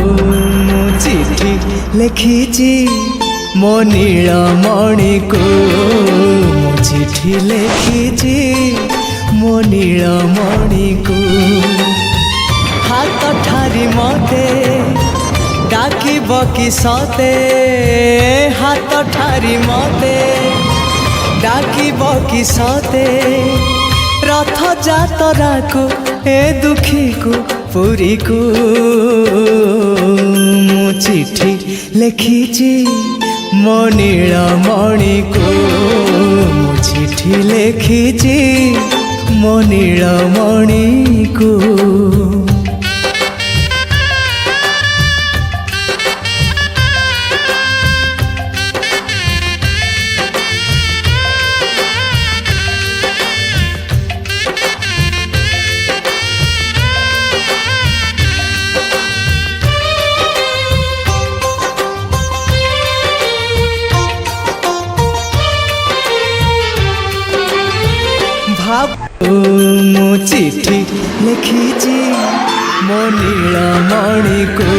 ମୁଁ ଚିଠି ଲେଖିଛି ମୋ ନୀଳମଣିକୁ ମୁଁ ଚିଠି ଲେଖିଛି ମୋ ନୀଳମଣିକୁ ହାତ ଠାରି ମତେ ଡାକିବ କି ସତେ ହାତ ଠାରି ମତେ ଡାକିବ କି ସତେ ରଥ ଯାତରାକୁ ଏ ଦୁଃଖୀକୁ ପୁରୀକୁ ମୁଁ ଚିଠି ଲେଖିଛି ମୋ ନୀଳମଣିକୁ ମୁଁ ଚିଠି ଲେଖିଛି ମୋ ନୀଳମଣିକୁ ମୁଁ ଚିଠି ଲେଖିଛି ମୋ ନୀଳମଣିକୁ।